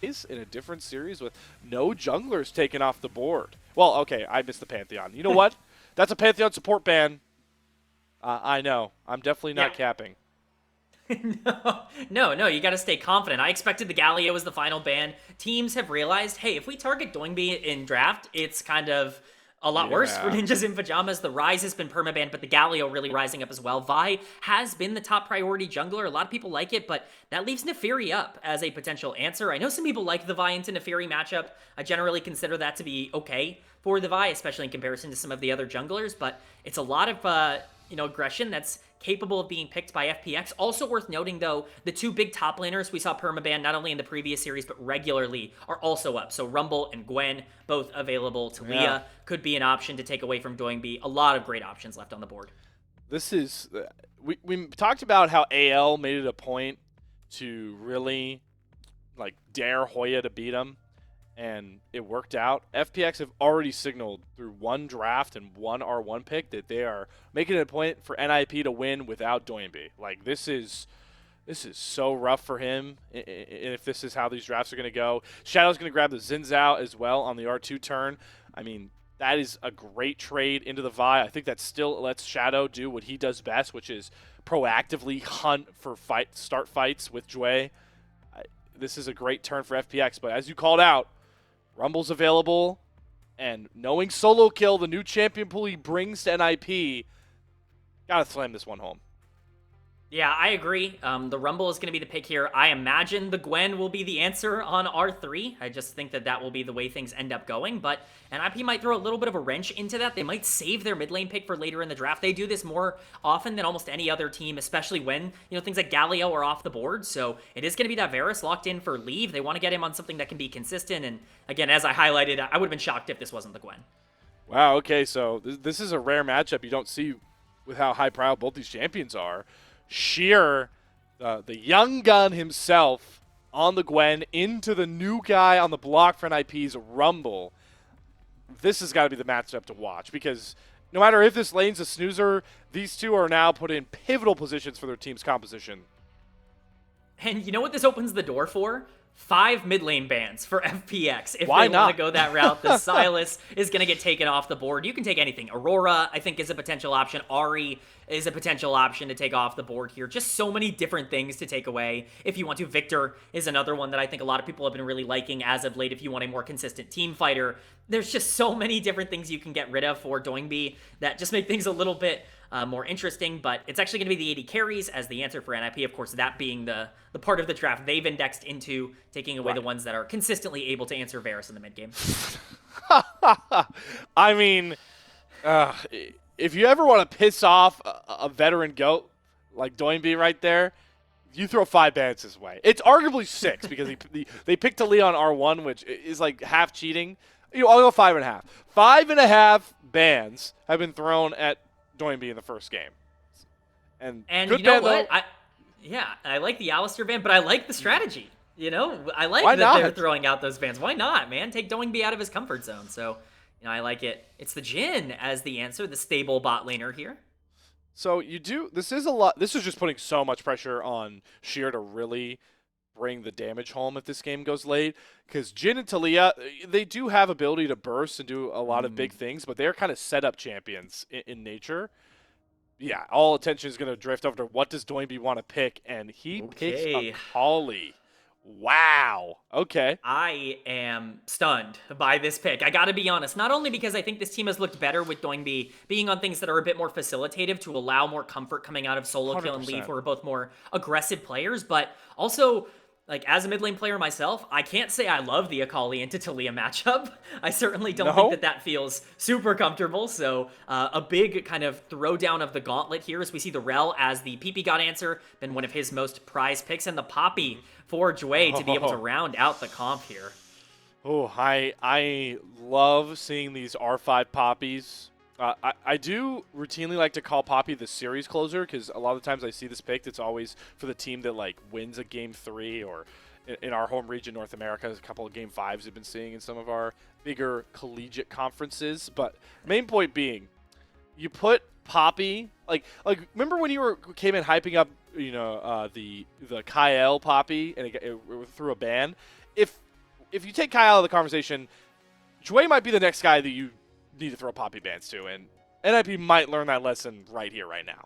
in a different series with no junglers taken off the board. Well, okay, I missed the Pantheon. You know what? That's a Pantheon support ban. I know. I'm definitely not capping. No, you got to stay confident. I expected the Galio was the final ban. Teams have realized, hey, if we target Doinb in draft, it's kind of a lot worse for Ninjas in Pyjamas. The Rise has been permabanned, but the Galio really rising up as well. Vi has been the top priority jungler. A lot of people like it, but that leaves Neferi up as a potential answer. I know some people like the Vi into Neferi matchup. I generally consider that to be okay for the Vi, especially in comparison to some of the other junglers, but it's a lot of aggression that's capable of being picked by FPX. Also worth noting, though, the two big top laners we saw permaban not only in the previous series, but regularly are also up. So Rumble and Gwen, both available. Talia could be an option to take away from Doinb. A lot of great options left on the board. This is... we talked about how AL made it a point to really dare Hoya to beat him, and it worked out. FPX have already signaled through one draft and one R1 pick that they are making it a point for NIP to win without Doinb. This is so rough for him if this is how these drafts are going to go. Shadow's going to grab the Zins out as well on the R2 turn. I mean, that is a great trade into the Vi. I think that still lets Shadow do what he does best, which is proactively hunt for start fights with Jwei. This is a great turn for FPX, but as you called out, Rumble's available, and knowing solo kill, the new champion pool he brings to NIP, gotta slam this one home. Yeah, I agree. The Rumble is going to be the pick here. I imagine the Gwen will be the answer on R3. I just think that will be the way things end up going. But NIP might throw a little bit of a wrench into that. They might save their mid lane pick for later in the draft. They do this more often than almost any other team, especially when things like Galio are off the board. So it is going to be that Varus locked in for leave. They want to get him on something that can be consistent. And again, as I highlighted, I would have been shocked if this wasn't the Gwen. Wow, okay, so this is a rare matchup you don't see with how high profile both these champions are. Sheer, the young gun himself, on the Gwen into the new guy on the block for NIP's Rumble. This has got to be the matchup to watch, because no matter if this lane's a snoozer, these two are now put in pivotal positions for their team's composition. And you know what this opens the door for? 5 mid lane bans for FPX. If Why they not? want to go that route, the Silas is going to get taken off the board. You can take anything. Aurora, I think, is a potential option. Ari is a potential option to take off the board here. Just so many different things to take away. If you want to, Victor is another one that I think a lot of people have been really liking as of late if you want a more consistent team fighter. There's just so many different things you can get rid of for Doinb that just make things a little bit more interesting, but it's actually going to be the AD carries as the answer for NIP, of course, that being the part of the draft they've indexed into, taking away the ones that are consistently able to answer Varus in the mid game. I mean, if you ever want to piss off a veteran GOAT like Doinb right there, you throw 5 bans his way. It's arguably 6 because they picked Talia on R1, which is like half cheating. I'll go 5.5. 5.5 bans have been thrown at Doinb in the first game. And you know what? I like the Alistair ban, but I like the strategy. I like they're throwing out those bans. Why not, man? Take Doinb out of his comfort zone. So, I like it. It's the Jhin as the answer, the stable bot laner here. So this is a lot. This is just putting so much pressure on Sheer to really bring the damage home if this game goes late, because Jhin and Talia, they do have ability to burst and do a lot of big things, but they're kind of setup champions in nature. Yeah, all attention is going to drift over to what does Doinb want to pick, and he picks Akali. Wow. Okay. I am stunned by this pick. I got to be honest, not only because I think this team has looked better with Doinb being on things that are a bit more facilitative to allow more comfort coming out of solo kill and leave, who are both more aggressive players, but also, as a mid lane player myself, I can't say I love the Akali into Talia matchup. I certainly don't think that feels super comfortable. So a big kind of throwdown of the gauntlet here as we see the Rel as the ppgod answer, been one of his most prized picks, and the Poppy for Jwei to be able to round out the comp here. Oh, I love seeing these R5 Poppies. I do routinely like to call Poppy the series closer, because a lot of the times I see this picked, it's always for the team that wins a game 3, or in our home region, North America, there's a couple of game 5s we've been seeing in some of our bigger collegiate conferences. But main point being, you put Poppy, remember when you came in hyping up, the Kyle Poppy and it threw a ban? If if you take Kai out of the conversation, Jwei might be the next guy that you need to throw poppy bans to, and NIP might learn that lesson right here, right now.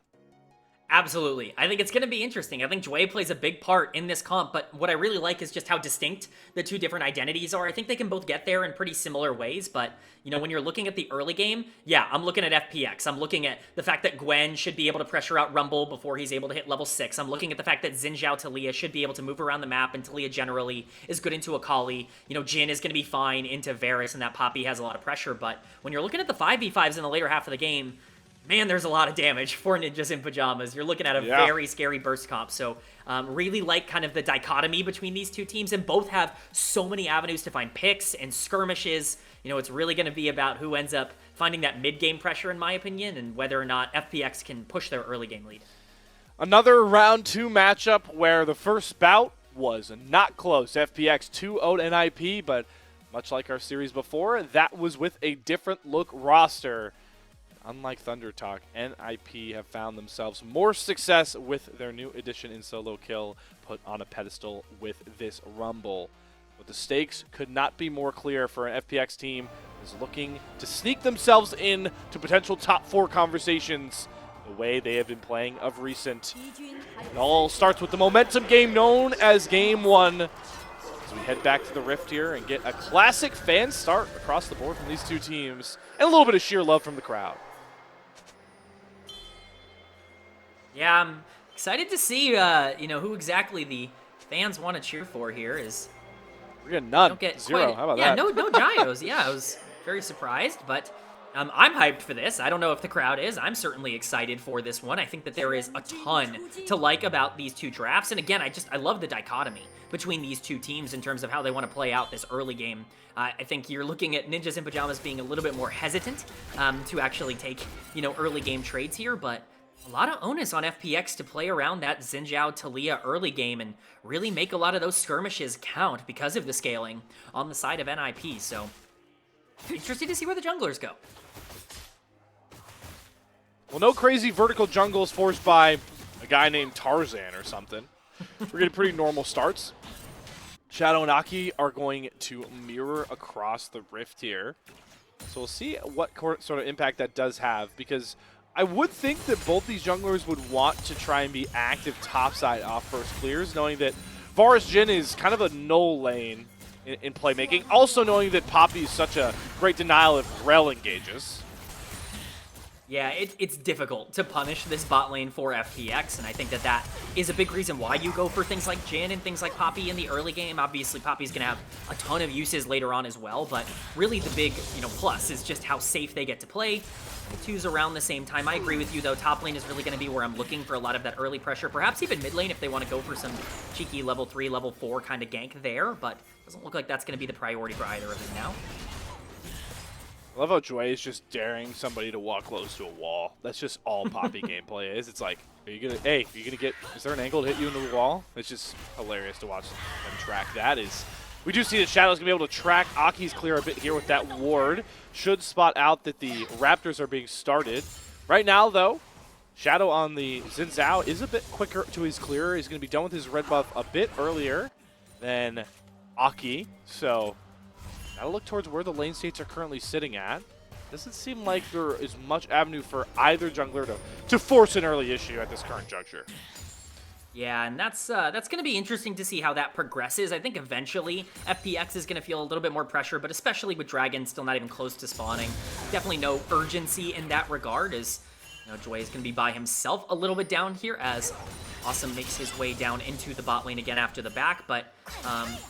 Absolutely. I think it's going to be interesting. I think Jwei plays a big part in this comp, but what I really like is just how distinct the two different identities are. I think they can both get there in pretty similar ways, but, you know, when you're looking at the early game, yeah, I'm looking at FPX. I'm looking at the fact that Gwen should be able to pressure out Rumble before he's able to hit level 6. I'm looking at the fact that Xin Zhao Talia should be able to move around the map, and Talia generally is good into Akali. You know, Jin is going to be fine into Varus, and that Poppy has a lot of pressure, but when you're looking at the 5v5s in the later half of the game, man, there's a lot of damage for Ninjas in Pyjamas. You're looking at a very scary burst comp. So really like kind of the dichotomy between these two teams, and both have so many avenues to find picks and skirmishes. You know, it's really going to be about who ends up finding that mid-game pressure, in my opinion, and whether or not FPX can push their early game lead. Another round 2 matchup where the first bout was not close. FPX 2-0'd NIP, but much like our series before, that was with a different look roster. Unlike Thunder Talk, NIP have found themselves more success with their new addition in solo kill put on a pedestal with this Rumble. But the stakes could not be more clear for an FPX team is looking to sneak themselves in to potential top 4 conversations the way they have been playing of recent. It all starts with the momentum game known as Game 1. As we head back to the Rift here and get a classic fan start across the board from these two teams and a little bit of sheer love from the crowd. Yeah, I'm excited to see, you know, who exactly the fans want to cheer for here. Is we're getting none. Zero. How about that? Yeah, no Gyos. Yeah, I was very surprised, but I'm hyped for this. I don't know if the crowd is. I'm certainly excited for this one. I think that there is a ton to like about these two drafts. And again, I love the dichotomy between these two teams in terms of how they want to play out this early game. I think you're looking at Ninjas in Pyjamas being a little bit more hesitant to actually take, you know, early game trades here, but a lot of onus on FPX to play around that Xin Zhao Talia early game and really make a lot of those skirmishes count because of the scaling on the side of NIP. So, interesting to see where the junglers go. Well, no crazy vertical jungles forced by a guy named Tarzan or something. We're getting pretty normal starts. Shadow and Aki are going to mirror across the Rift here. So we'll see what sort of impact that does have, because I would think that both these junglers would want to try and be active topside off first clears, knowing that Varus Jin is kind of a null lane in playmaking. Also knowing that Poppy is such a great denial if Rel engages. Yeah, it's difficult to punish this bot lane for FPX, and I think that is a big reason why you go for things like Jin and things like Poppy in the early game. Obviously, Poppy's going to have a ton of uses later on as well, but really the big, you know, plus is just how safe they get to play. The two's around the same time. I agree with you, though. Top lane is really going to be where I'm looking for a lot of that early pressure. Perhaps even mid lane if they want to go for some cheeky level 3, level 4 kind of gank there, but doesn't look like that's going to be the priority for either of them now. I love how Jwei is just daring somebody to walk close to a wall. That's just all Poppy gameplay is. It's like, is there an angle to hit you into the wall? It's just hilarious to watch them track that. We do see that Shadow's going to be able to track Aki's clear a bit here with that ward. Should spot out that the Raptors are being started. Right now, though, Shadow on the Xin Zhao is a bit quicker to his clear. He's going to be done with his red buff a bit earlier than Aki. So gotta look towards where the lane states are currently sitting at. Doesn't seem like there is much avenue for either jungler to force an early issue at this current juncture. Yeah, and that's going to be interesting to see how that progresses. I think eventually FPX is going to feel a little bit more pressure, but especially with Dragon still not even close to spawning. Definitely no urgency in that regard, as you know, Jwei is going to be by himself a little bit down here as Awesome makes his way down into the bot lane again after the back. But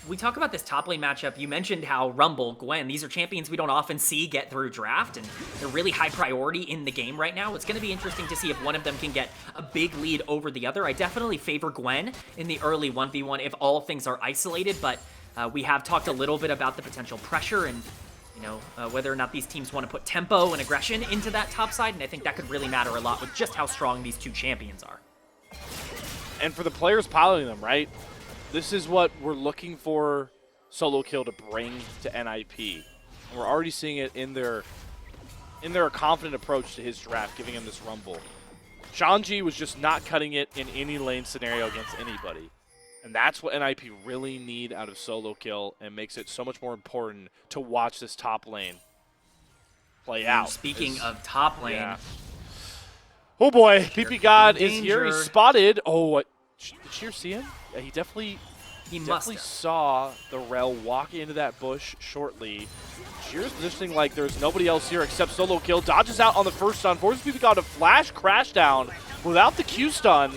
we talk about this top lane matchup. You mentioned how Rumble, Gwen, these are champions we don't often see get through draft, and they're really high priority in the game right now. It's going to be interesting to see if one of them can get a big lead over the other. I definitely favor Gwen in the early 1v1 if all things are isolated, but we have talked a little bit about the potential pressure and whether or not these teams want to put tempo and aggression into that top side, and I think that could really matter a lot with just how strong these two champions are. And for the players piloting them, right? This is what we're looking for Solo Kill to bring to NIP. And we're already seeing it in their confident approach to his draft, giving him this Rumble. Shanji was just not cutting it in any lane scenario against anybody. And that's what NIP really need out of solo kill, and makes it so much more important to watch this top lane play out. Speaking of top lane. Yeah. Oh boy, ppgod is here. He's spotted. Oh, what? Did Sheer see him? Yeah, he definitely saw the Rel walk into that bush shortly. Sheer's positioning like there's nobody else here except solo kill. Dodges out on the first stun. Forces ppgod to flash crash down without the Q stun.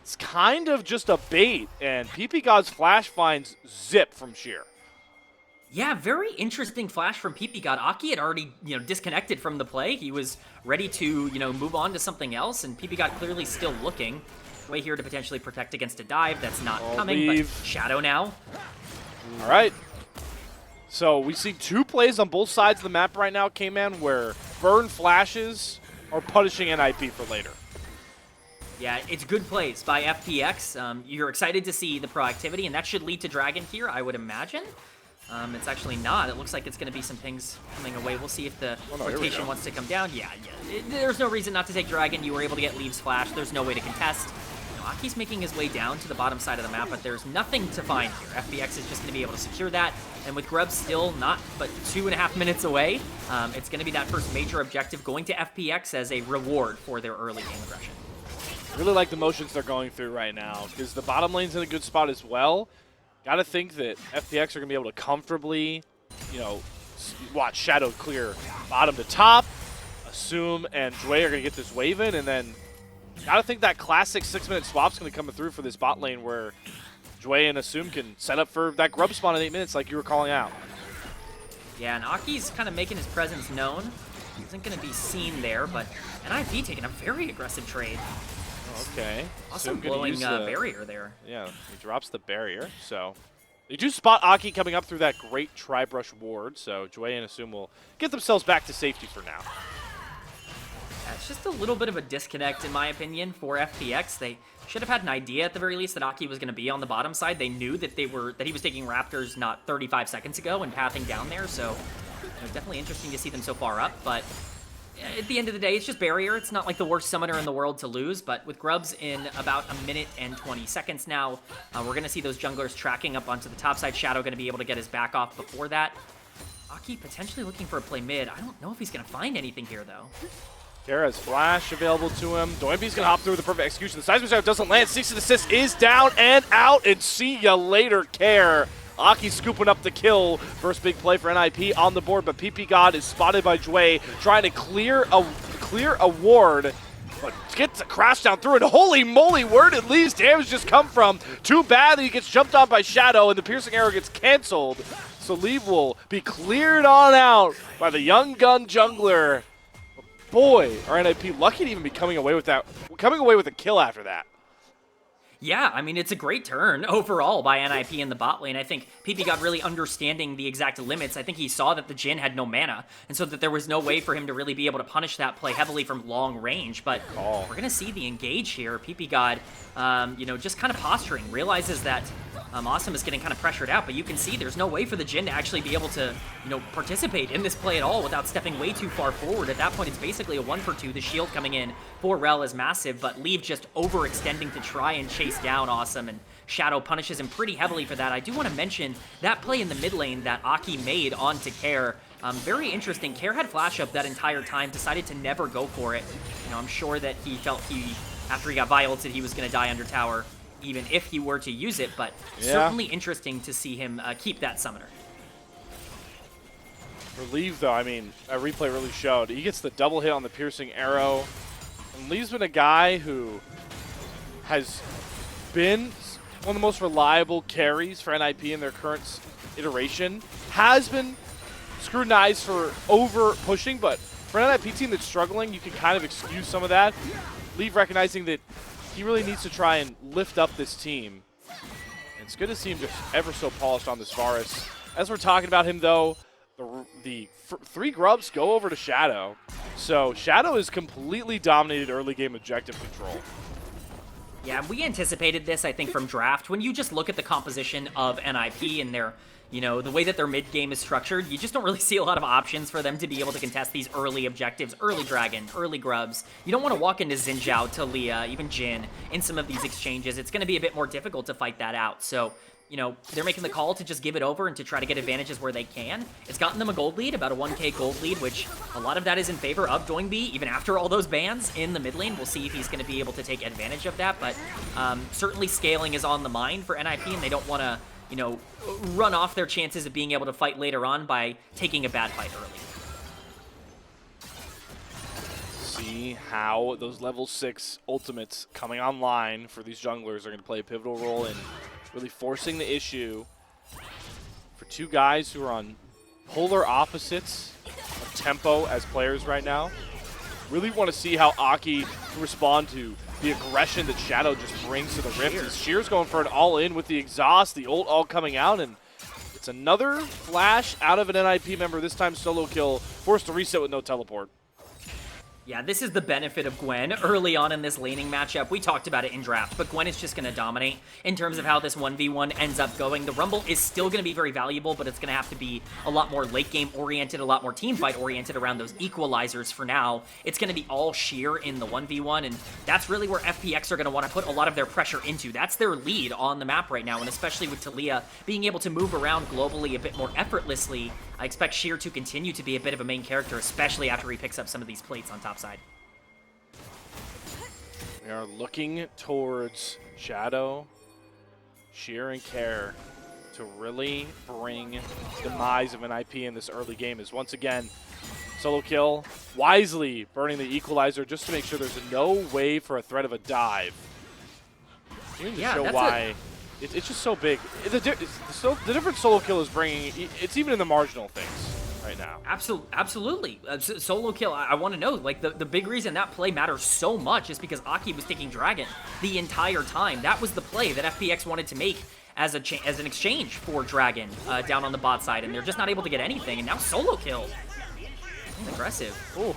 It's kind of just a bait, and ppgod's flash finds zip from Sheer. Yeah, very interesting flash from ppgod. Aki had already, disconnected from the play. He was ready to, move on to something else, and ppgod clearly still looking. Jwei here to potentially protect against a dive. That's not coming, but Shadow now. All right. So we see two plays on both sides of the map right now, Kman, where burn flashes are punishing NIP for later. Yeah, it's good plays by FPX. You're excited to see the proactivity, and that should lead to Dragon here, I would imagine. It's actually not. It looks like it's going to be some things coming away. We'll see if the rotation wants to come down. Yeah. There's no reason not to take Dragon. You were able to get Leaves Flash. There's no way to contest. Aki's making his way down to the bottom side of the map, but there's nothing to find here. FPX is just going to be able to secure that, and with Grubs still not but 2.5 minutes away, it's going to be that first major objective going to FPX as a reward for their early game aggression. I really like the motions they're going through right now, because the bottom lane's in a good spot as well. Got to think that FPX are going to be able to comfortably, watch Shadow clear bottom to top, Assume and Jwei are going to get this wave in, and then got to think that classic 6-minute swap's going to come through for this bot lane where Jwei and Assume can set up for that grub spawn in 8 minutes like you were calling out. Yeah, and Aki's kind of making his presence known. He isn't going to be seen there, but NIP taking a very aggressive trade. Okay. Awesome blowing barrier there. Yeah, he drops the barrier. So they do spot Aki coming up through that great Tri-Brush ward, so Jwei and Assume will get themselves back to safety for now. Yeah, it's just a little bit of a disconnect, in my opinion, for FPX. They should have had an idea, at the very least, that Aki was going to be on the bottom side. They knew that he was taking Raptors not 35 seconds ago and pathing down there, so definitely interesting to see them so far up, but at the end of the day, it's just barrier. It's not like the worst summoner in the world to lose, but with Grubs in about 1 minute and 20 seconds now, we're going to see those junglers tracking up onto the top side. Shadow going to be able to get his back off before that. Aki potentially looking for a play mid. I don't know if he's going to find anything here, though. Kara's flash available to him. Doinb's going to hop through with the perfect execution. The seismic shot doesn't land. 6 assist is down and out, and see ya later, Kara. Aki scooping up the kill. First big play for NIP on the board, but ppgod is spotted by Jwei, trying to clear a ward, but gets a crash down through it. Holy moly, where did Lee's damage just come from? Too bad that he gets jumped on by Shadow, and the piercing arrow gets canceled. So Lee will be cleared on out by the young gun jungler. Boy, are NIP lucky to even be coming away with a kill after that. Yeah, I mean, it's a great turn overall by NIP in the bot lane. I think ppgod really understanding the exact limits. I think he saw that the Jhin had no mana, and so that there was no way for him to really be able to punish that play heavily from long range. But we're going to see the engage here. ppgod, just kind of posturing, realizes that Awesome is getting kind of pressured out, but you can see there's no way for the Jhin to actually be able to, participate in this play at all without stepping way too far forward. At that point, it's basically a 1-for-2. The shield coming in for Rel is massive, but Leave just overextending to try and chase down Awesome, and Shadow punishes him pretty heavily for that. I do want to mention that play in the mid lane that Aki made onto Care. Very interesting. Care had flash up that entire time, decided to never go for it. I'm sure that he felt after he got vi-ulted, he was going to die under tower, even if he were to use it, but certainly interesting to see him keep that summoner. For Leave, though, I mean, a replay really showed. He gets the double hit on the piercing arrow. And Leave's been a guy who has been one of the most reliable carries for NIP in their current iteration. Has been scrutinized for over-pushing, but for an NIP team that's struggling, you can kind of excuse some of that. Leave recognizing that he really needs to try and lift up this team. And it's good to see him just ever so polished on this Varus. As we're talking about him, though, the 3 Grubs go over to Shadow. So Shadow is completely dominated early game objective control. Yeah, we anticipated this, I think, from draft. When you just look at the composition of NIP and their You know, the way that their mid game is structured, you just don't really see a lot of options for them to be able to contest these early objectives, early Dragon, early Grubs. You don't want to walk into Xin Zhao, Talia, even Jin in some of these exchanges. It's going to be a bit more difficult to fight that out. So, you know, they're making the call to just give it over and to try to get advantages where they can. It's gotten them a gold lead, about a 1k gold lead, which a lot of that is in favor of Doinb, even after all those bans in the mid lane. We'll see if he's going to be able to take advantage of that, but certainly scaling is on the mind for NIP, and they don't want to, you know, run off their chances of being able to fight later on by taking a bad fight early. See how those level 6 ultimates coming online for these junglers are going to play a pivotal role in really forcing the issue for two guys who are on polar opposites of tempo as players right now. Really want to see how Aki can respond to the aggression that Shadow just brings to the Rift. As Sheer's going for an all-in with the exhaust, the ult all coming out, and it's another flash out of an NIP member, this time solo kill, forced to reset with no teleport. Yeah, this is the benefit of Gwen early on in this laning matchup. We talked about it in draft, but Gwen is just going to dominate in terms of how this 1v1 ends up going. The Rumble is still going to be very valuable, but it's going to have to be a lot more late game oriented, a lot more team fight oriented around those equalizers for now. It's going to be all Sheer in the 1v1, and that's really where FPX are going to want to put a lot of their pressure into. That's their lead on the map right now, and especially with Talia being able to move around globally a bit more effortlessly, I expect Sheer to continue to be a bit of a main character, especially after he picks up some of these plates on top side. We are looking towards Shadow, Sheer, and Care to really bring the demise of an IP in this early game. As once again, solo kill, wisely burning the equalizer just to make sure there's no way for a threat of a dive. You need to show why. It's just so big. The different solo kill is bringing, it's even in the marginal things right now. Absolutely. Solo kill, I want to know, like, the big reason that play matters so much is because Aki was taking Dragon the entire time. That was the play that FPX wanted to make as an exchange for Dragon down on the bot side, and they're just not able to get anything, and now solo kill. Aggressive. Ooh.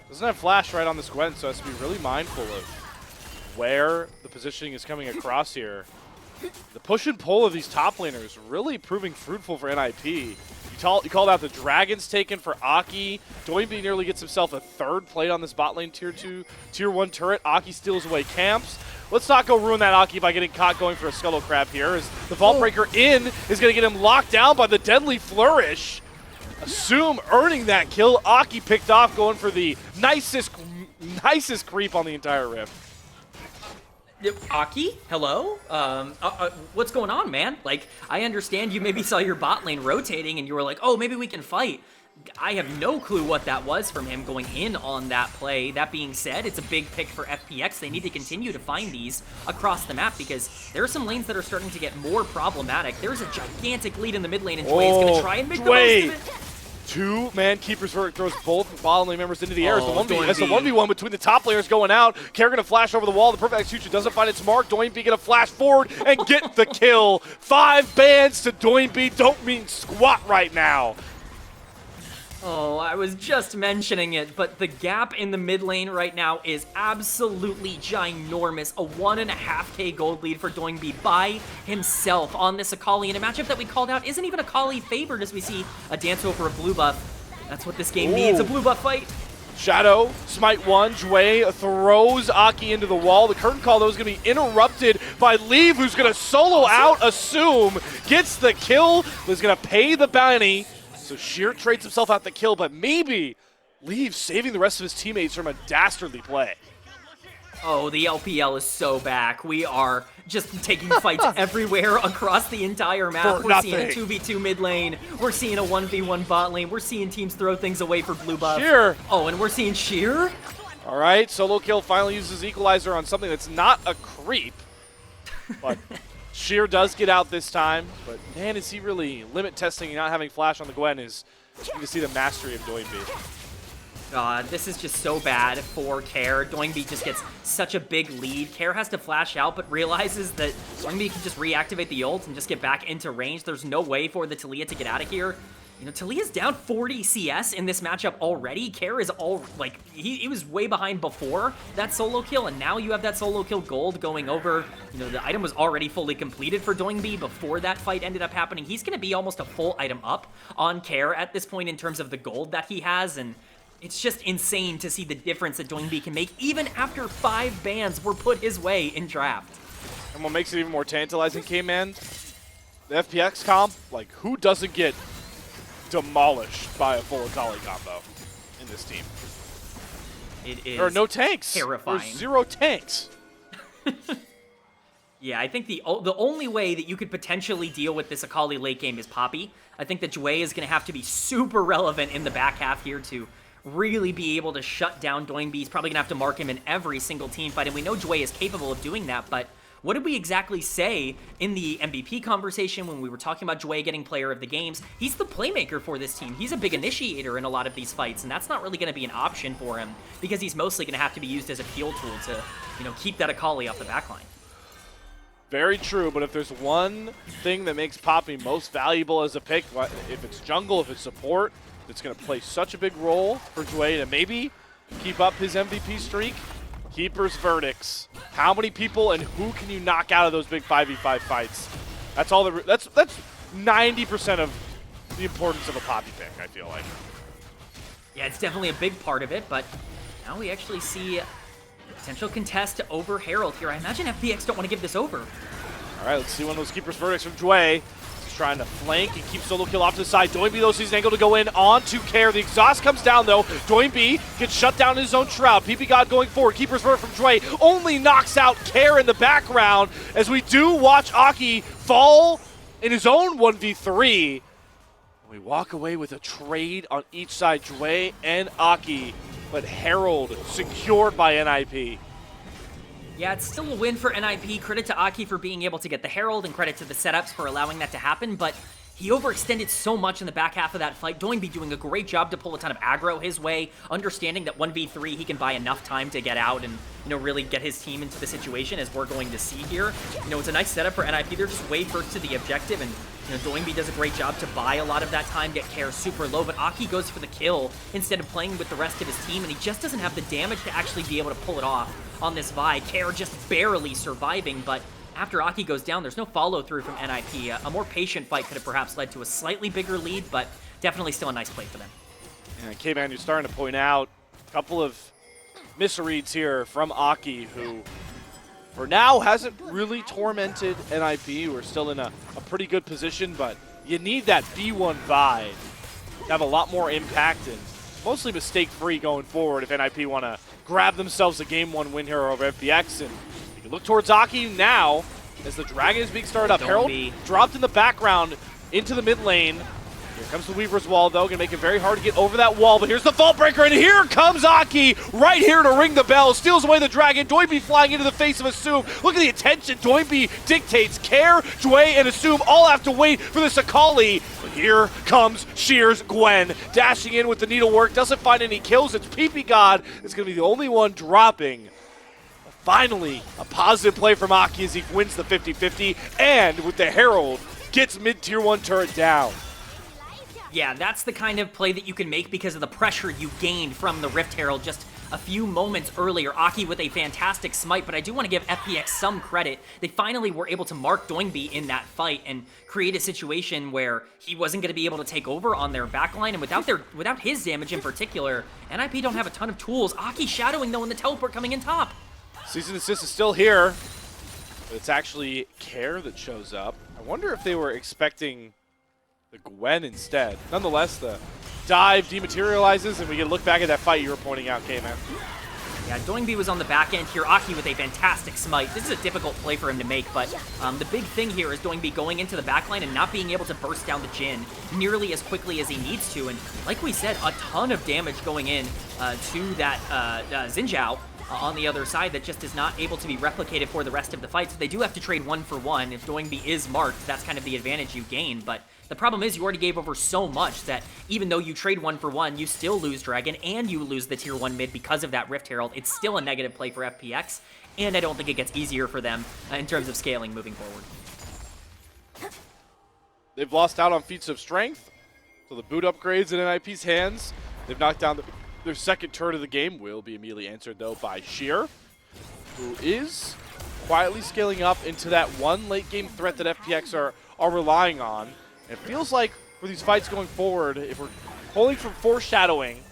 Doesn't have flash right on this Gwen, so has to be really mindful of where the positioning is coming across here. The push and pull of these top laners really proving fruitful for NIP. You called out the Dragons taken for Aki. Doinb nearly gets himself a third plate on this bot lane tier 2, tier 1 turret. Aki steals away camps. Let's not go ruin that Aki by getting caught going for a Scuttle Crab here, as the Vault Breaker in is going to get him locked down by the Deadly Flourish. Assume earning that kill. Aki picked off, going for the nicest creep on the entire Rift. Aki, hello? What's going on, man? Like, I understand you maybe saw your bot lane rotating and you were like, oh, maybe we can fight. I have no clue what that was from him going in on that play. That being said, it's a big pick for FPX. They need to continue to find these across the map because there are some lanes that are starting to get more problematic. There's a gigantic lead in the mid lane, and Jwei is going to try and make the most of it. Two-man keepers throws both bottom lane members into the air as the 1v1 between the top players going out. Care gonna flash over the wall. The perfect execution doesn't find its mark. Doinb gonna flash forward and get the kill. 5 bans to Doinb don't mean squat right now. Oh, I was just mentioning it, but the gap in the mid lane right now is absolutely ginormous. A 1.5k gold lead for Doinb by himself on this Akali in a matchup that we called out isn't even Akali favored, as we see a dance over a blue buff. That's what this game needs, a blue buff fight. Shadow, smite 1, Jwei throws Aki into the wall. The curtain call, though, is going to be interrupted by Leave, who's going to solo out, Assume, gets the kill, is going to pay the bounty. So Sheer trades himself out the kill, but maybe Leave saving the rest of his teammates from a dastardly play. Oh, the LPL is so back. We are just taking fights everywhere across the entire map. We're seeing a 2v2 mid lane. We're seeing a 1v1 bot lane. We're seeing teams throw things away for blue buff. Sheer. Oh, and we're seeing Sheer? All right, solo kill finally uses Equalizer on something that's not a creep. But Sheer does get out this time, but man, is he really limit testing and not having flash on the Gwen is you can see the mastery of Doinb. God, this is just so bad for Care. Doinb just gets such a big lead. Care has to flash out, but realizes that Doinb can just reactivate the ult and just get back into range. There's no way for the Talia to get out of here. You know, Talia's down 40 CS in this matchup already. Care is all, like, he was way behind before that solo kill, and now you have that solo kill gold going over. You know, the item was already fully completed for Doinb before that fight ended up happening. He's going to be almost a full item up on Care at this point in terms of the gold that he has, and it's just insane to see the difference that Doinb can make even after 5 bans were put his way in draft. And what makes it even more tantalizing, Kman, the FPX comp, like, who doesn't get demolished by a full Akali combo in this team? It is there are no tanks. Terrifying. There's 0 tanks. Yeah, I think the only way that you could potentially deal with this Akali late game is Poppy. I think that Jwei is going to have to be super relevant in the back half here to really be able to shut down Doinb. He's probably going to have to mark him in every single team fight, and we know Jwei is capable of doing that, but what did we exactly say in the MVP conversation when we were talking about Jwei getting player of the games? He's the playmaker for this team. He's a big initiator in a lot of these fights, and that's not really going to be an option for him because he's mostly going to have to be used as a peel tool to, you know, keep that Akali off the backline. Very true, but if there's one thing that makes Poppy most valuable as a pick, if it's jungle, if it's support, it's going to play such a big role for Jwei to maybe keep up his MVP streak. Keeper's verdicts. How many people and who can you knock out of those big 5v5 fights? That's all. That's 90% of the importance of a Poppy pick, I feel like. Yeah, it's definitely a big part of it, but now we actually see a potential contest over Herald here. I imagine FPX don't want to give this over. All right, let's see one of those Keeper's verdicts from Jwei. He's trying to flank and keep solo kill off to the side. Doinb, though, sees an angle to go in on to Care. The exhaust comes down, though. Doinb gets shut down in his own shroud. ppgod going forward. Keeper's verdict from Jwei only knocks out Care in the background as we do watch Aki fall in his own 1v3. We walk away with a trade on each side, Jwei and Aki, but Herald secured by NIP. Yeah, it's still a win for NIP. Credit to Aki for being able to get the Herald, and credit to the setups for allowing that to happen, but he overextended so much in the back half of that fight. Doinb doing a great job to pull a ton of aggro his way, understanding that 1v3 he can buy enough time to get out and, you know, really get his team into the situation as we're going to see here. You know, it's a nice setup for NIP. They're just way first to the objective, and, you know, Doinb does a great job to buy a lot of that time, get Care super low, but Aki goes for the kill instead of playing with the rest of his team, and he just doesn't have the damage to actually be able to pull it off on this Vi. Care just barely surviving, but after Aki goes down, there's no follow-through from NIP. A more patient fight could have perhaps led to a slightly bigger lead, but definitely still a nice play for them. Yeah, Kman, you're starting to point out a couple of misreads here from Aki, who for now hasn't really tormented NIP. We're still in a pretty good position, but you need that B1 vibe to have a lot more impact and mostly mistake-free going forward if NIP want to grab themselves a Game 1 win here over FPX. And you can look towards Aki now as the Dragon is being started up. Herald dropped in the background into the mid lane. Here comes the Weaver's Wall, though. Gonna make it very hard to get over that wall, but here's the Vault Breaker, and here comes Aki right here to ring the bell. Steals away the Dragon. Doinb flying into the face of Assume. Look at the attention Doinb dictates. Care, Jwei, and Assume all have to wait for this Akali. But here comes Shears Gwen, dashing in with the needlework. Doesn't find any kills. It's ppgod. It's gonna be the only one dropping. Finally, a positive play from Aki as he wins the 50-50, and with the Herald, gets mid-tier 1 turret down. Yeah, that's the kind of play that you can make because of the pressure you gained from the Rift Herald just a few moments earlier. Aki with a fantastic smite, but I do want to give FPX some credit. They finally were able to mark Doinb in that fight and create a situation where he wasn't going to be able to take over on their backline, and without his damage in particular, NIP don't have a ton of tools. Aki shadowing, though, in the teleport coming in top. Season Assist is still here, but it's actually Care that shows up. I wonder if they were expecting the Gwen instead. Nonetheless, the dive dematerializes, and we can look back at that fight you were pointing out, Kman. Yeah, Doinb was on the back end here. Aki with a fantastic smite. This is a difficult play for him to make, but the big thing here is Doinb going into the backline and not being able to burst down the Jhin nearly as quickly as he needs to. And like we said, a ton of damage going in to that Xin Zhao on the other side that just is not able to be replicated for the rest of the fight. So they do have to trade 1 for 1. If Doinb is marked, that's kind of the advantage you gain. But the problem is you already gave over so much that even though you trade 1 for 1, you still lose Dragon and you lose the tier 1 mid because of that Rift Herald. It's still a negative play for FPX, and I don't think it gets easier for them in terms of scaling moving forward. They've lost out on feats of strength, So the boot upgrades in NIP's hands. They've knocked down their second turret of the game. Will be immediately answered, though, by Sheer, who is quietly scaling up into that one late-game threat that FPX are relying on. It feels like for these fights going forward, if we're pulling from foreshadowing,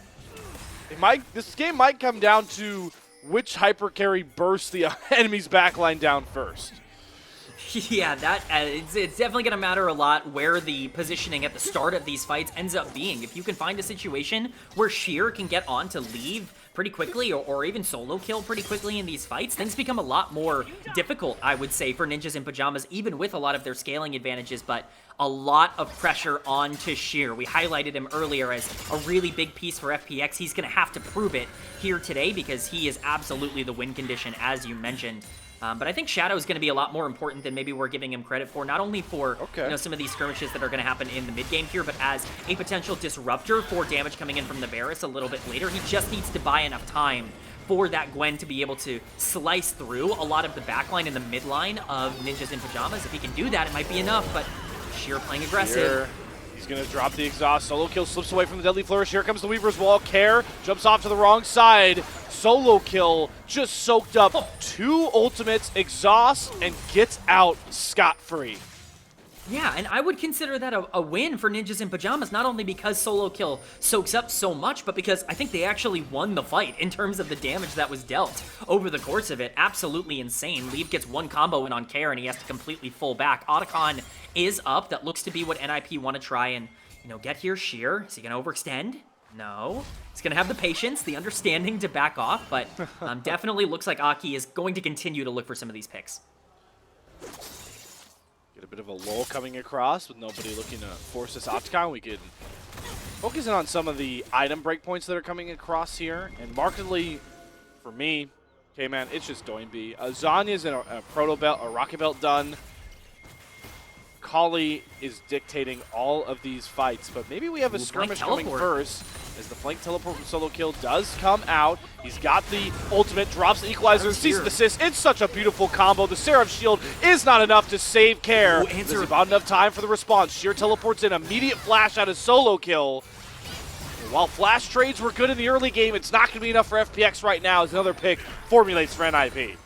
this game might come down to which hyper carry bursts the enemy's backline down first. Yeah, it's definitely going to matter a lot where the positioning at the start of these fights ends up being. If you can find a situation where Sheer can get on to leave pretty quickly or even solo kill pretty quickly in these fights, things become a lot more difficult, I would say, for Ninjas in Pyjamas, even with a lot of their scaling advantages, but a lot of pressure onto Sheer. We highlighted him earlier as a really big piece for FPX. He's going to have to prove it here today because he is absolutely the win condition, as you mentioned. But I think Shadow is going to be a lot more important than maybe we're giving him credit for, not only for some of these skirmishes that are going to happen in the mid-game here, but as a potential disruptor for damage coming in from the Varus a little bit later. He just needs to buy enough time for that Gwen to be able to slice through a lot of the backline and the midline of Ninjas in Pyjamas. If he can do that, it might be enough, but Sheer playing aggressive. He's going to drop the exhaust. Solo kill slips away from the deadly flourish. Here comes the Weaver's Wall. Care jumps off to the wrong side. Solo kill just soaked up 2 ultimates, exhaust, and gets out scot-free. Yeah, and I would consider that a win for Ninjas in Pyjamas, not only because solo kill soaks up so much, but because I think they actually won the fight in terms of the damage that was dealt over the course of it. Absolutely insane. Leave gets 1 combo in on Care, and he has to completely full back. Otacon is up. That looks to be what NIP want to try and, get here. Sheer, is he going to overextend? No. He's going to have the patience, the understanding to back off, but definitely looks like Aki is going to continue to look for some of these picks. Get a bit of a lull coming across with nobody looking to force this Octagon. We can focus in on some of the item breakpoints that are coming across here. And markedly, for me, Kman, it's just Doinb. Zanya's in a proto belt, a rocket belt done. Akali is dictating all of these fights, but maybe we have a skirmish coming first as the flank teleport from solo kill does come out. He's got the ultimate, drops the equalizer, sees the assist. It's such a beautiful combo. The Seraph shield is not enough to save Care. There's about enough time for the response. Sheer teleports in, immediate flash out of solo kill. And while flash trades were good in the early game, it's not going to be enough for FPX right now as another pick formulates for NIP.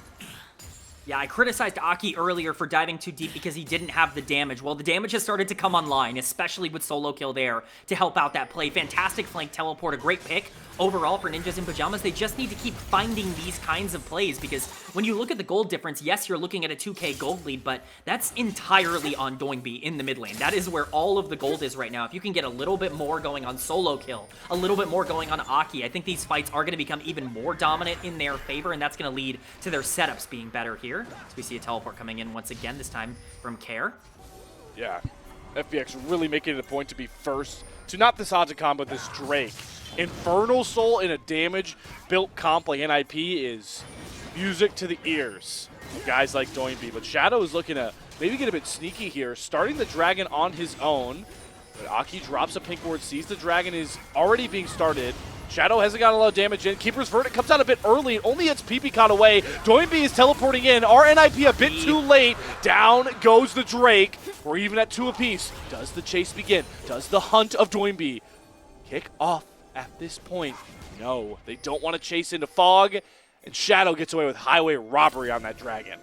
Yeah, I criticized Aki earlier for diving too deep because he didn't have the damage. Well, the damage has started to come online, especially with solo kill there to help out that play. Fantastic flank teleport, a great pick overall for Ninjas in Pyjamas. They just need to keep finding these kinds of plays because when you look at the gold difference, yes, you're looking at a 2K gold lead, but that's entirely on Doinb in the mid lane. That is where all of the gold is right now. If you can get a little bit more going on solo kill, a little bit more going on Aki, I think these fights are going to become even more dominant in their favor, and that's going to lead to their setups being better here. So we see a teleport coming in once again, this time from Care. Yeah, FPX really making it a point to be first to not this Otacon, but this Drake. Infernal Soul in a damage-built comp like NIP is music to the ears of guys like Doinb. But Shadow is looking to maybe get a bit sneaky here, starting the Dragon on his own. But Aki drops a pink ward, sees the Dragon is already being started. Shadow hasn't got a lot of damage in. Keeper's Verdict comes out a bit early. It only hits ppgod away. Doinb is teleporting in. RNIP a bit too late. Down goes the Drake. We're even at 2 apiece. Does the chase begin? Does the hunt of Doinb kick off at this point? No, they don't want to chase into Fog. And Shadow gets away with highway robbery on that Dragon.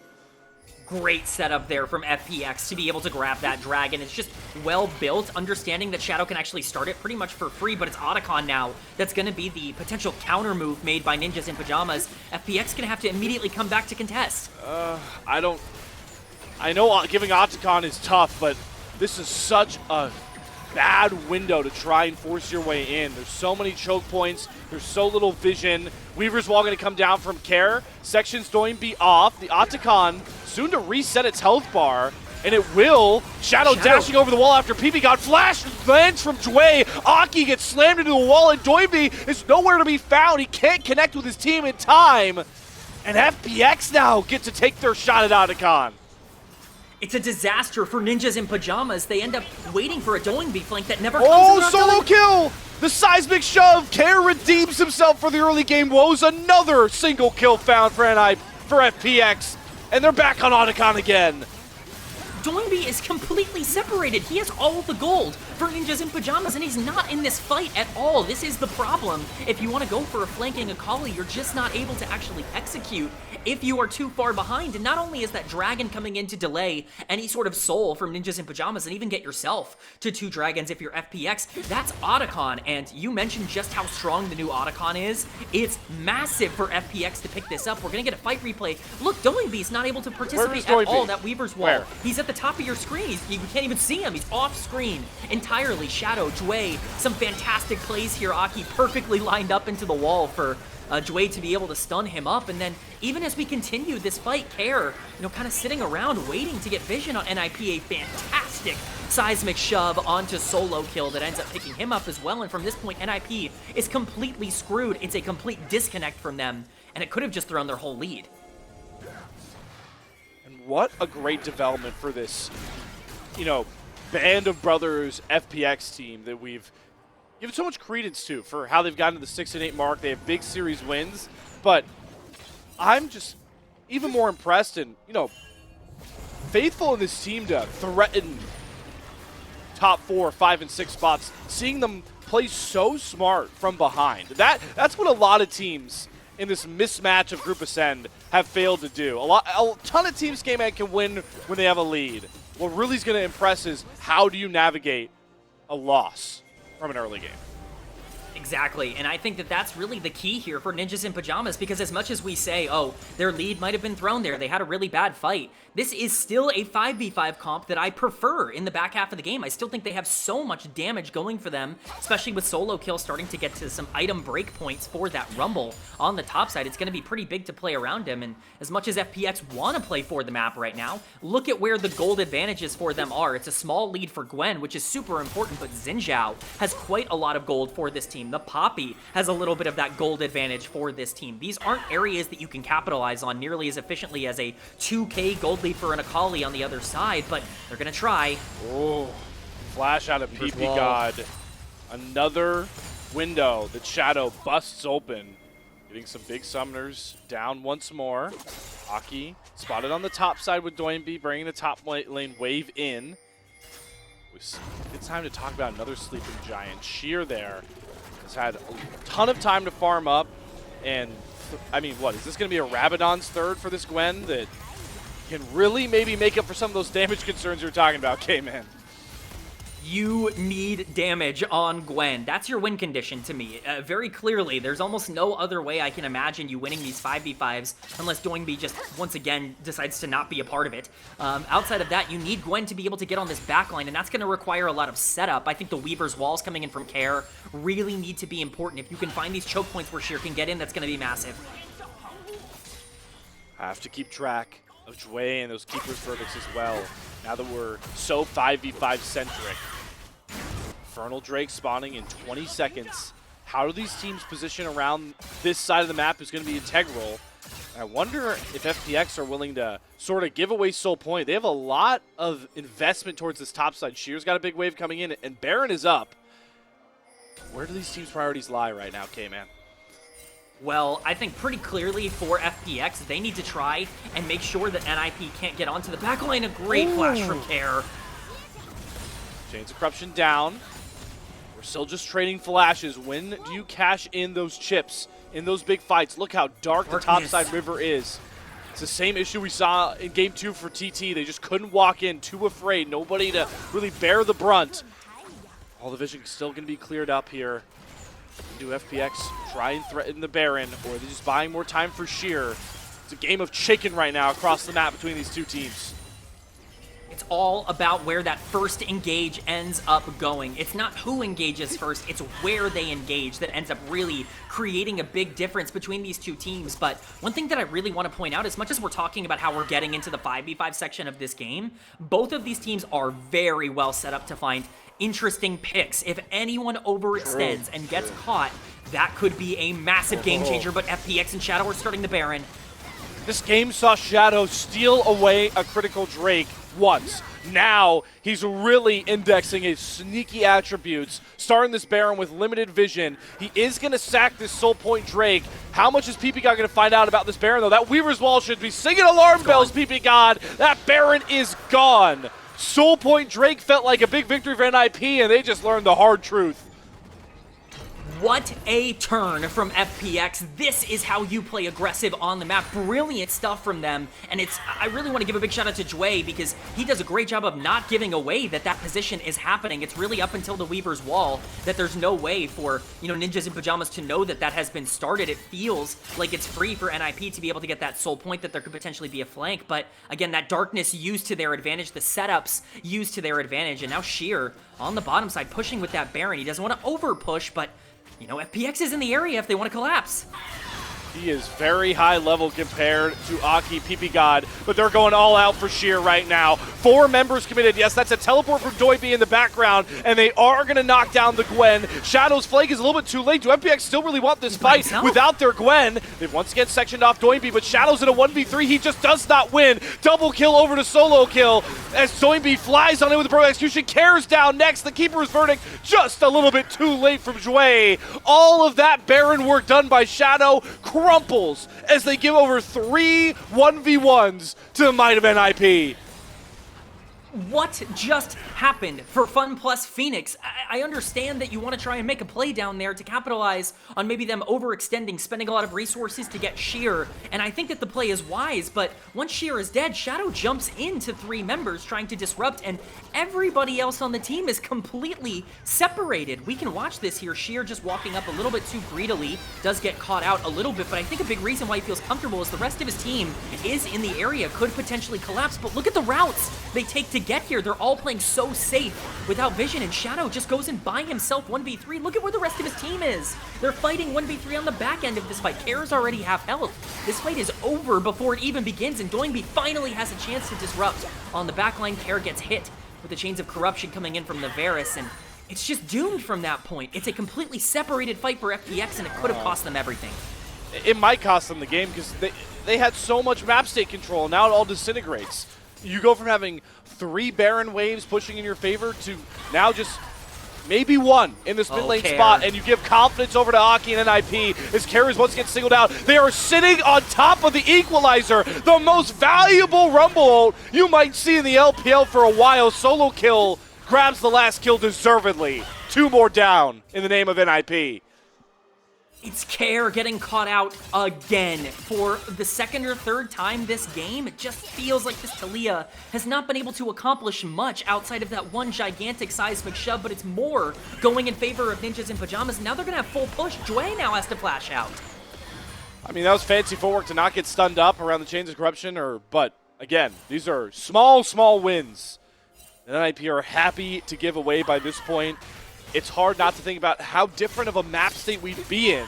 Great setup there from FPX to be able to grab that Dragon. It's just well built, understanding that Shadow can actually start it pretty much for free, but it's Otacon now that's going to be the potential counter move made by Ninjas in Pyjamas. FPX going to have to immediately come back to contest. I know giving Otacon is tough, but this is such a bad window to try and force your way in. There's so many choke points. There's so little vision. Weaver's Wall going to come down from Care. Sections Doinb off. The Otacon soon to reset its health bar, and it will. Shadow dashing over the wall after ppgod. Flash lands from Jwei. Aki gets slammed into the wall, and Doinb is nowhere to be found. He can't connect with his team in time. And FPX now get to take their shot at Otacon. It's a disaster for Ninjas in Pyjamas. They end up waiting for a Doinb flank that never comes. Oh, solo kill! The seismic shove. Care redeems himself for the early game woes. Another single kill found for FPX. And they're back on Otacon again. Doinb is completely separated. He has all the gold for Ninjas in Pyjamas, and he's not in this fight at all. This is the problem. If you want to go for a flanking Akali, you're just not able to actually execute if you are too far behind. And not only is that dragon coming in to delay any sort of soul from Ninjas in Pyjamas and even get yourself to 2 dragons if you're FPX, that's Otacon. And you mentioned just how strong the new Otacon is. It's massive for FPX to pick this up. We're going to get a fight replay. Look, Doinb's not able to participate at all. That Weaver's Wall. Where? He's at the top of your screen. You can't even see him. He's off screen entirely. Shadow, Jwei, some fantastic plays here. Aki perfectly lined up into the wall for Jwei to be able to stun him up. And then even as we continue this fight, Care, kind of sitting around waiting to get vision on NIP. A fantastic seismic shove onto solo kill that ends up picking him up as well. And from this point, NIP is completely screwed. It's a complete disconnect from them, and it could have just thrown their whole lead. And what a great development for this, band of brothers FPX team that we've given so much credence to for how they've gotten to the 6-8 mark. They have big series wins, but I'm just even more impressed and, faithful in this team to threaten top 4, 5, and 6 spots, seeing them play so smart from behind. That's what a lot of teams in this mismatch of Group Ascend have failed to do. A ton of teams Kman can win when they have a lead. What really is going to impress is how do you navigate a loss from an early game. Exactly, and I think that that's really the key here for Ninjas in Pyjamas, because as much as we say, oh, their lead might have been thrown there, they had a really bad fight, this is still a 5v5 comp that I prefer in the back half of the game. I still think they have so much damage going for them, especially with solo kill starting to get to some item break points for that Rumble on the top side. It's going to be pretty big to play around him, and as much as FPX want to play for the map right now, look at where the gold advantages for them are. It's a small lead for Gwen, which is super important, but Xin Zhao has quite a lot of gold for this team. The Poppy has a little bit of that gold advantage for this team. These aren't areas that you can capitalize on nearly as efficiently as a 2k gold lead for an Akali on the other side, but they're going to try. Oh, flash out of ppgod. Another window that Shadow busts open. Getting some big summoners down once more. Aki spotted on the top side with Doinb, bringing the top lane wave in. It's time to talk about another sleeping giant. Sheer there has had a ton of time to farm up, and I mean, what is this going to be, a Rabadon's third for this Gwen that can really maybe make up for some of those damage concerns you were talking about, Kman? You need damage on Gwen. That's your win condition to me. Very clearly, there's almost no other way I can imagine you winning these 5v5s unless Doinb just, once again, decides to not be a part of it. Outside of that, you need Gwen to be able to get on this backline, and that's going to require a lot of setup. I think the Weaver's Walls coming in from Care really need to be important. If you can find these choke points where Sheer can get in, that's going to be massive. I have to keep track of Jwei and those Keeper's Verdicts as well, now that we're so 5v5 centric. Infernal Drake spawning in 20 seconds. How do these teams position around this side of the map is going to be integral. I wonder if FPX are willing to sort of give away Soul Point. They have a lot of investment towards this top side. Sheer's got a big wave coming in, and Baron is up. Where do these teams' priorities lie right now, Kman? Well, I think pretty clearly for FPX, they need to try and make sure that NIP can't get onto the backline. A great flash from Care. Chains of Corruption down. We're still just trading flashes. When do you cash in those chips in those big fights? Look how dark the topside river is. It's the same issue we saw in Game 2 for TT. They just couldn't walk in, too afraid. Nobody to really bear the brunt. All the vision still going to be cleared up here. Do FPX try and threaten the Baron, or are they just buying more time for Sheer? It's a game of chicken right now across the map between these two teams. It's all about where that first engage ends up going. It's not who engages first, it's where they engage that ends up really creating a big difference between these two teams. But one thing that I really want to point out, as much as we're talking about how we're getting into the 5v5 section of this game, both of these teams are very well set up to find interesting picks. If anyone overextends and gets caught, that could be a massive game changer, but FPX and Shadow are starting the Baron. This game saw Shadow steal away a critical Drake once. Now he's really indexing his sneaky attributes, starting this Baron with limited vision. He is going to sack this Soul Point Drake. How much is ppgod going to find out about this Baron, though? That Weaver's Wall should be singing alarm bells, ppgod. That Baron is gone. Soul Point Drake felt like a big victory for NIP, and they just learned the hard truth. What a turn from FPX. This is how you play aggressive on the map. Brilliant stuff from them. And I really want to give a big shout out to Jwei because he does a great job of not giving away that position is happening. It's really up until the Weaver's Wall that there's no way for, Ninjas in Pyjamas to know that has been started. It feels like it's free for NIP to be able to get that soul point that there could potentially be a flank. But again, that darkness used to their advantage, the setups used to their advantage. And now Sheer on the bottom side pushing with that Baron. He doesn't want to over push, but FPX is in the area if they want to collapse. He is very high level compared to Aki, ppgod, but they're going all out for Sheer right now. 4 members committed. Yes, that's a teleport from Doinb in the background, and they are going to knock down the Gwen. Shadow's flank is a little bit too late. Do FPX still really want this fight without their Gwen? They've once again sectioned off Doinb, but Shadow's in a 1v3. He just does not win. Double kill over to solo kill as Doinb flies on in with the pro execution. Cares down next. The Keeper's verdict just a little bit too late from Jwei. All of that Baron work done by Shadow crumples as they give over 3 1v1s to the might of NIP. What just happened for FunPlus Phoenix? I understand that you want to try and make a play down there to capitalize on maybe them overextending, spending a lot of resources to get Sheer, and I think that the play is wise, but once Sheer is dead, Shadow jumps into 3 members trying to disrupt, and everybody else on the team is completely separated. We can watch this here. Sheer just walking up a little bit too greedily, does get caught out a little bit, but I think a big reason why he feels comfortable is the rest of his team is in the area, could potentially collapse, but look at the routes they take to get here. They're all playing so safe without vision, and Shadow just goes in by himself 1v3. Look at where the rest of his team is. They're fighting 1v3 on the back end of this fight. Kair's already half health. This fight is over before it even begins, and Doinb finally has a chance to disrupt. On the backline, Kair gets hit with the Chains of Corruption coming in from the Varus, and it's just doomed from that point. It's a completely separated fight for FPX, and it could have cost them everything. It might cost them the game because they had so much map state control. Now it all disintegrates. You go from having 3 Baron waves pushing in your favor to now just maybe 1 in this mid lane spot, and you give confidence over to Aki and NIP as Kair is once again singled out. They are sitting on top of the equalizer, the most valuable Rumble ult you might see in the LPL for a while. Solo kill grabs the last kill deservedly. 2 more down in the name of NIP. It's Kair getting caught out again for the 2nd or 3rd time this game. It just feels like this Talia has not been able to accomplish much outside of that one gigantic seismic shove, but it's more going in favor of Ninjas in Pyjamas. Now they're going to have full push. Jwei now has to flash out. I mean, that was fancy footwork to not get stunned up around the Chains of Corruption, but again, these are small wins. And NIP are happy to give away by this point. It's hard not to think about how different of a map state we'd be in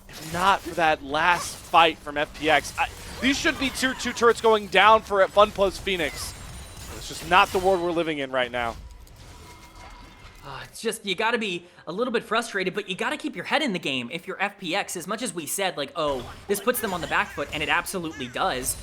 if not for that last fight from FPX. These should be tier 2 turrets going down for FunPlus Phoenix. It's just not the world we're living in right now. It's just, you gotta be a little bit frustrated, but you gotta keep your head in the game if you're FPX. As much as we said, like, oh, this puts them on the back foot, and it absolutely does,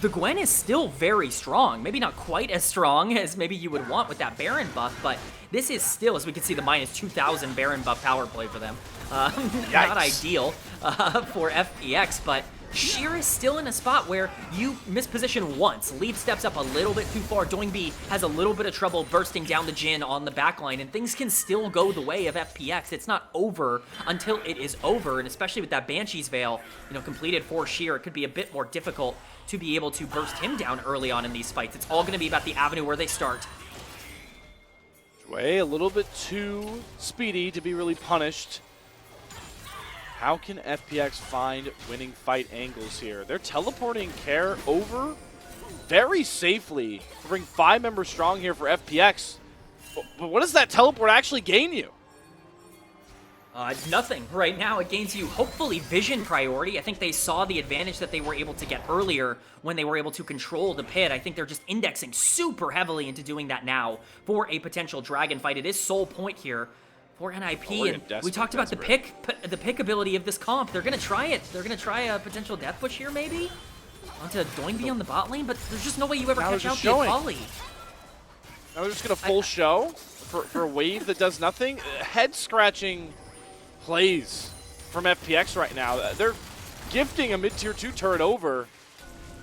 the Gwen is still very strong. Maybe not quite as strong as maybe you would want with that Baron buff, but this is still, as we can see, the minus 2,000 Baron buff power play for them. Not ideal for FPX, but Sheer is still in a spot where you misposition once. Leaf steps up a little bit too far. Doinb has a little bit of trouble bursting down the Jhin on the backline, and things can still go the way of FPX. It's not over until it is over, and especially with that Banshee's Veil, completed for Sheer, it could be a bit more difficult to be able to burst him down early on in these fights. It's all going to be about the avenue where they start. Jwei a little bit too speedy to be really punished. How can FPX find winning fight angles here? They're teleporting Kair over very safely to bring 5 members strong here for FPX. But what does that teleport actually gain you? Nothing right now. It gains you, hopefully, vision priority. I think they saw the advantage that they were able to get earlier when they were able to control the pit. I think they're just indexing super heavily into doing that now for a potential dragon fight. It is soul point here for NIP, and we talked about the pick ability of this comp. They're gonna try it. They're gonna try a potential death push here, maybe onto Doinb on the bot lane, but there's just no way you ever catch out the Akali. Now they're just going to full show for a wave that does nothing. Head-scratching plays from FPX right now. They're gifting a mid-tier 2 turret over,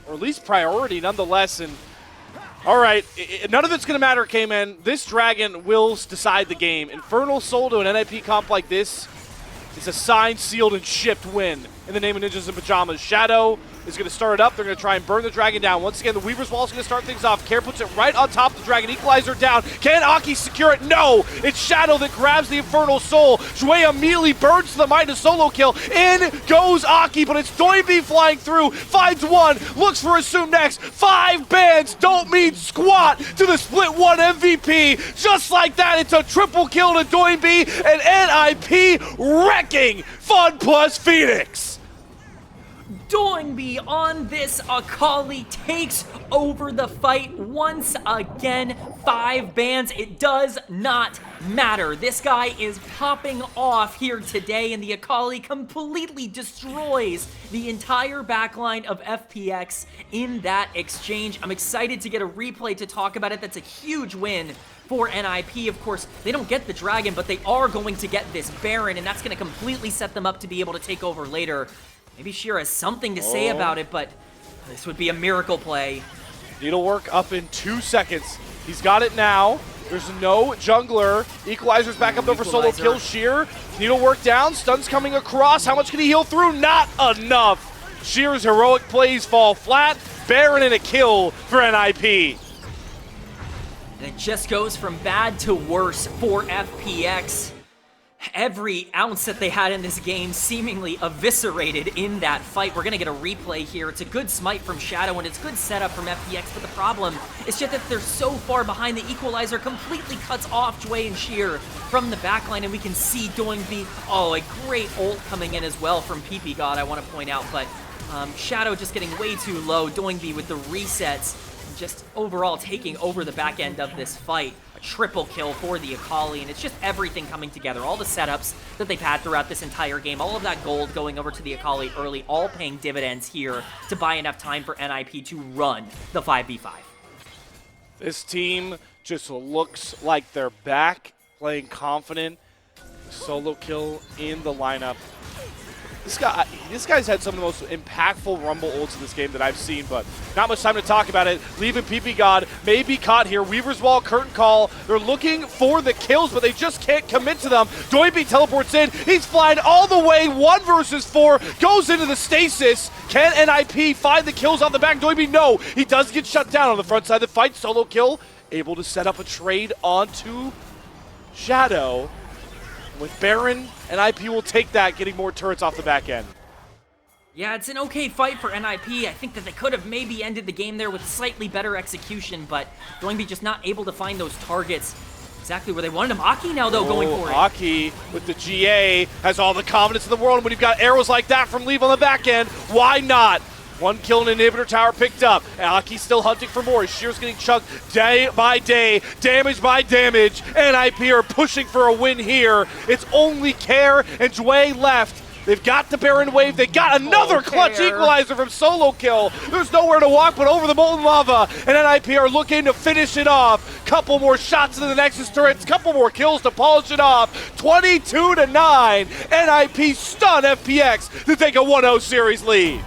or at least priority nonetheless. And all right, none of it's going to matter, Kman. This dragon will decide the game. Infernal Soul to an NIP comp like this is a signed, sealed, and shipped win in the name of Ninjas in Pyjamas. Shadow is going to start it up. They're going to try and burn the dragon down. Once again, the Weaver's Wall is going to start things off. Care puts it right on top of the dragon. Equalizer down. Can Aki secure it? No! It's Shadow that grabs the Infernal Soul. Jwei immediately burns to the mind of solo kill. In goes Aki, but it's Doinb flying through. Finds one. Looks for Assume next. 5 bans don't mean squat to the Split 1 MVP. Just like that, it's a triple kill to Doinb and NIP wrecking FunPlus Phoenix. Doinb on this Akali takes over the fight once again. 5 bans, it does not matter. This guy is popping off here today, and the Akali completely destroys the entire backline of FPX in that exchange. I'm excited to get a replay to talk about it. That's a huge win for NIP. Of course, they don't get the dragon, but they are going to get this Baron, and that's going to completely set them up to be able to take over later. Maybe Shira has something to say about it, but this would be a miracle play. Needlework up in 2 seconds. He's got it now. There's no jungler. Equalizer's back up there for solo kill. Sheer. Needlework down. Stun's coming across. How much can he heal through? Not enough. Sheer's heroic plays fall flat. Baron and a kill for NIP. And it just goes from bad to worse for FPX. Every ounce that they had in this game seemingly eviscerated in that fight. We're going to get a replay here. It's a good smite from Shadow, and it's good setup from FPX, but the problem is just that they're so far behind. The Equalizer completely cuts off Jwei and Sheer from the backline, and we can see Doinb. Oh, a great ult coming in as well from ppgod, I want to point out, but Shadow just getting way too low. Doinb with the resets, just overall taking over the back end of this fight. A triple kill for the Akali, and it's just everything coming together. All the setups that they've had throughout this entire game, all of that gold going over to the Akali early, all paying dividends here to buy enough time for NIP to run the 5v5. This team just looks like they're back, playing confident. Solo kill in the lineup. This guy's had some of the most impactful Rumble ults in this game that I've seen, but not much time to talk about it. Leaving ppgod may be caught here. Weaver's Wall, curtain call. They're looking for the kills, but they just can't commit to them. Doinb teleports in. He's flying all the way. 1 versus 4. Goes into the stasis. Can NIP find the kills on the back? Doinb, no. He does get shut down on the front side of the fight. Solo kill. Able to set up a trade onto Shadow. With Baron, NIP will take that, getting more turrets off the back end. Yeah, it's an okay fight for NIP. I think that they could have maybe ended the game there with slightly better execution, but Doinb just not able to find those targets exactly where they wanted him. Aki now, though, going for it. Aki with the GA has all the confidence in the world. When you've got arrows like that from Leave on the back end, why not? 1 kill and inhibitor tower picked up. Aki's still hunting for more. Sheer's getting chunked day by day, damage by damage. NIP are pushing for a win here. It's only Care and Jwei left. They've got the Baron wave. They got another clutch equalizer from solo kill. There's nowhere to walk but over the molten lava. And NIP are looking to finish it off. Couple more shots into the Nexus turrets. Couple more kills to polish it off. 22-9. NIP stun FPX to take a 1-0 series lead.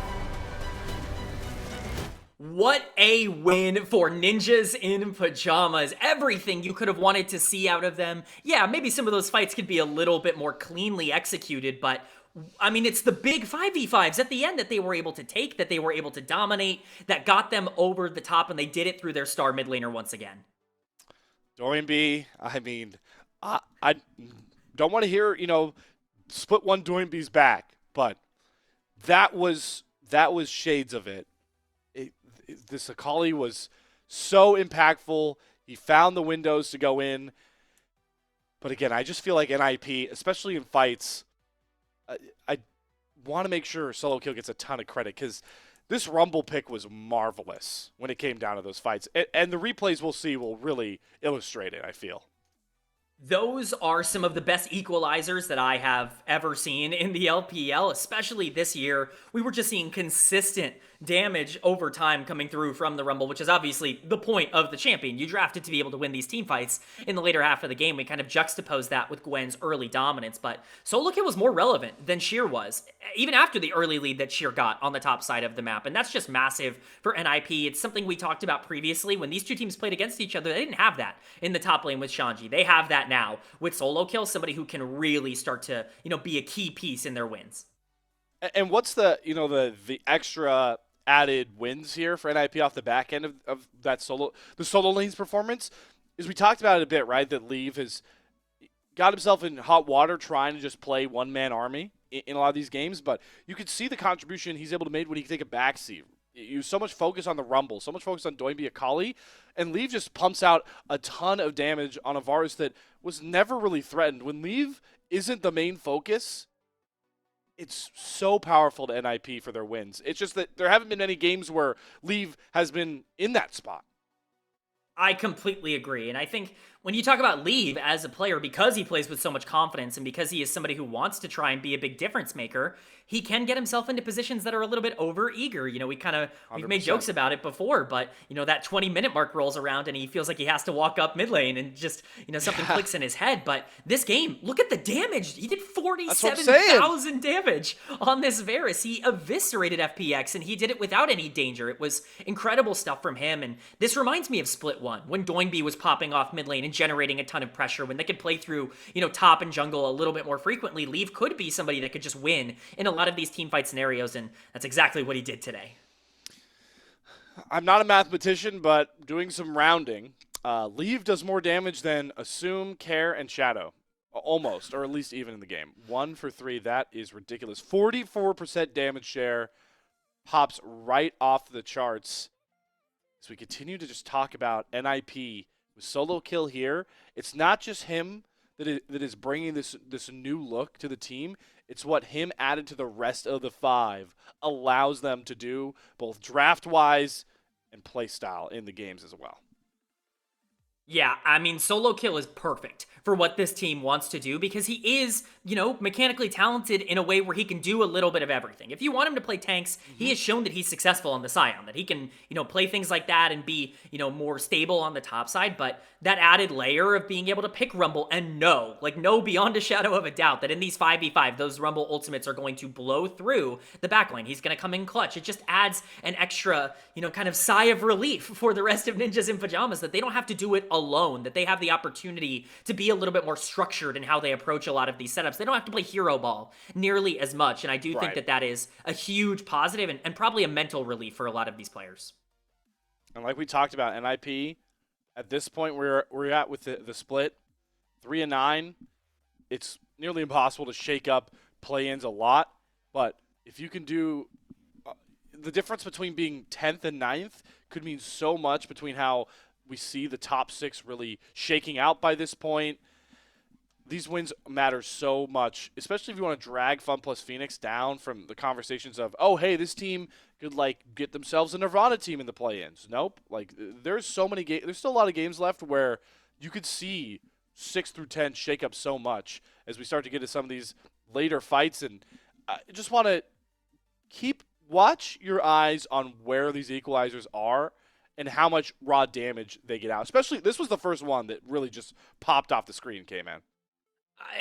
What a win for Ninjas in Pyjamas. Everything you could have wanted to see out of them. Yeah, maybe some of those fights could be a little bit more cleanly executed, but I mean, it's the big 5v5s at the end that they were able to take, that they were able to dominate, that got them over the top, and they did it through their star mid laner once again. Doinb, I mean, I don't want to hear, split 1 Doinb's back, but that was shades of it. This Akali was so impactful. He found the windows to go in. But again, I just feel like NIP, especially in fights, I want to make sure solo kill gets a ton of credit because this Rumble pick was marvelous when it came down to those fights. And the replays we'll see will really illustrate it, I feel. Those are some of the best equalizers that I have ever seen in the LPL, especially this year. We were just seeing consistent damage over time coming through from the Rumble, which is obviously the point of the champion. You drafted to be able to win these team fights in the later half of the game. We kind of juxtaposed that with Gwen's early dominance, but solo kill was more relevant than Sheer was, even after the early lead that Sheer got on the top side of the map, and that's just massive for NIP. It's something we talked about previously. When these two teams played against each other, they didn't have that in the top lane with Shanji. They have that now with solo kill, somebody who can really start to, be a key piece in their wins. And what's the, the extra added wins here for NIP off the back end of that the solo lane's performance? Is we talked about it a bit, right? That Leave has got himself in hot water trying to just play one-man army in a lot of these games, but you could see the contribution he's able to make when he can take a backseat. You so much focus on the Rumble, so much focus on Doinb Akali, and Leave just pumps out a ton of damage on a Varus that was never really threatened. When Leave isn't the main focus, it's so powerful to NIP for their wins. It's just that there haven't been any games where Leave has been in that spot. I completely agree. And I think when you talk about Leave as a player, because he plays with so much confidence and because he is somebody who wants to try and be a big difference maker, he can get himself into positions that are a little bit over eager. We've made jokes about it before, but that 20-minute mark rolls around and he feels like he has to walk up mid lane and just, something clicks in his head. But this game, look at the damage. He did 47,000 damage on this Varus. He eviscerated FPX and he did it without any danger. It was incredible stuff from him. And this reminds me of Split 1 when Doinb was popping off mid lane and generating a ton of pressure. When they could play through, top and jungle a little bit more frequently, Leave could be somebody that could just win in a lot of these team fight scenarios, and that's exactly what he did today. I'm not a mathematician, but doing some rounding, Leave does more damage than Assume, Care, and Shadow. Almost, or at least even in the game. 1 for 3, that is ridiculous. 44% damage share, pops right off the charts. As we continue to just talk about NIP with solo kill here, it's not just him that is bringing this new look to the team. It's what him added to the rest of the 5 allows them to do, both draft-wise and play style in the games as well. Yeah, I mean, solo kill is perfect for what this team wants to do because he is, mechanically talented in a way where he can do a little bit of everything. If you want him to play tanks, he has shown that he's successful on the Scion, that he can, play things like that and be, more stable on the top side. But that added layer of being able to pick Rumble and know beyond a shadow of a doubt that in these 5v5, those Rumble ultimates are going to blow through the backline. He's going to come in clutch. It just adds an extra, kind of sigh of relief for the rest of Ninjas in Pyjamas that they don't have to do it alone, that they have the opportunity to be a little bit more structured in how they approach a lot of these setups. They don't have to play hero ball nearly as much, and I do think that is a huge positive and probably a mental relief for a lot of these players. And like we talked about, NIP, at this point we're at with the split, 3-9, it's nearly impossible to shake up play-ins a lot, but if you can do the difference between being 10th and 9th could mean so much between how we see the top 6 really shaking out by this point. These wins matter so much, especially if you want to drag FunPlus Phoenix down from the conversations of, oh, hey, this team could, get themselves a Nirvana team in the play-ins. Nope. There's so many games. There's still a lot of games left where you could see 6 through 10 shake up so much as we start to get to some of these later fights. And I just want to watch your eyes on where these equalizers are and how much raw damage they get out. Especially, this was the first one that really just popped off the screen, Kman.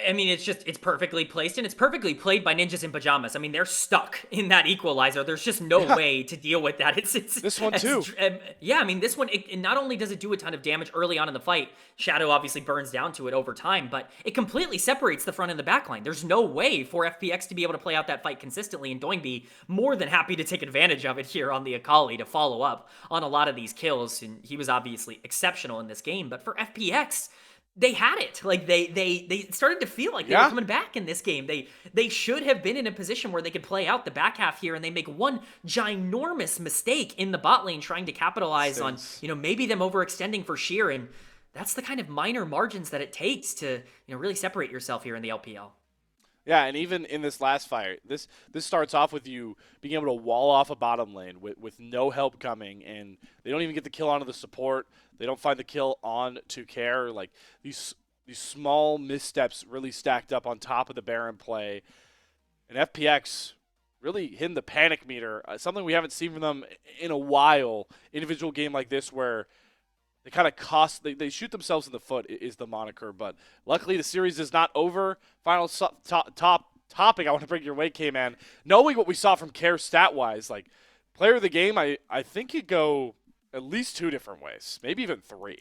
I mean, it's perfectly placed, and it's perfectly played by Ninjas in Pyjamas. I mean, they're stuck in that equalizer. There's just no way to deal with that. It's this one too. Yeah, I mean, this one, it not only does it do a ton of damage early on in the fight, Shadow obviously burns down to it over time, but it completely separates the front and the back line. There's no way for FPX to be able to play out that fight consistently, and Doinb more than happy to take advantage of it here on the Akali to follow up on a lot of these kills, and he was obviously exceptional in this game. But for FPX, they had it. They started to feel like they were coming back in this game. They should have been in a position where they could play out the back half here, and they make one ginormous mistake in the bot lane trying to capitalize on, maybe them overextending for sheer, and that's the kind of minor margins that it takes to, really separate yourself here in the LPL. Yeah, and even in this last fight, this starts off with you being able to wall off a bottom lane with no help coming, and they don't even get the kill onto the support. They don't find the kill on to Care. These these small missteps really stacked up on top of the Baron play. And FPX really hitting the panic meter, something we haven't seen from them in a while. Individual game like this where they kind of they shoot themselves in the foot is the moniker. But luckily the series is not over. Final topic I want to bring your way, Kman. Knowing what we saw from Care stat-wise, like player of the game, I think he'd go at least 2 different ways, maybe even 3.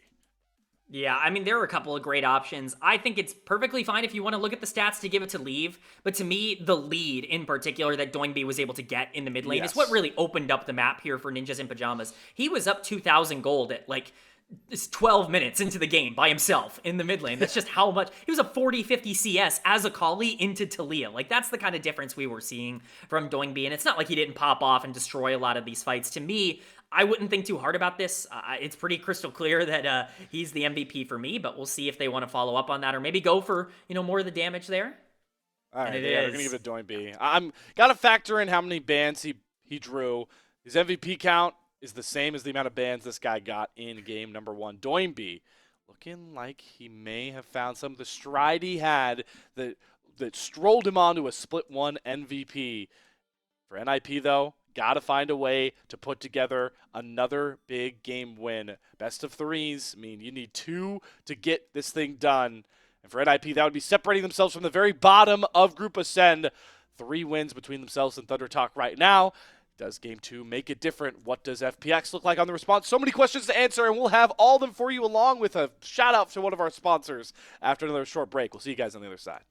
Yeah, I mean, there are a couple of great options. I think it's perfectly fine if you want to look at the stats to give it to Leave, but to me, the lead in particular that Doinb was able to get in the mid lane is what really opened up the map here for Ninjas in Pyjamas. He was up 2,000 gold at, like, 12 minutes into the game by himself in the mid lane. That's just how much. He was a 40-50 CS as Akali into Talia. Like, that's the kind of difference we were seeing from Doinb, and it's not like he didn't pop off and destroy a lot of these fights. To me, I wouldn't think too hard about this. It's pretty crystal clear that he's the MVP for me, but we'll see if they want to follow up on that or maybe go for, more of the damage there. All right, they're going to give it to Doinb. I'm got to factor in how many bans he drew. His MVP count is the same as the amount of bans this guy got in game number 1. Doinb looking like he may have found some of the stride he had that strolled him onto a split 1 MVP. For NIP, though, got to find a way to put together another big game win. Best of 3s mean you need 2 to get this thing done. And for NIP, that would be separating themselves from the very bottom of Group Ascend. 3 wins between themselves and Thunder Talk right now. Does Game 2 make it different? What does FPX look like on the response? So many questions to answer, and we'll have all of them for you along with a shout-out to one of our sponsors after another short break. We'll see you guys on the other side.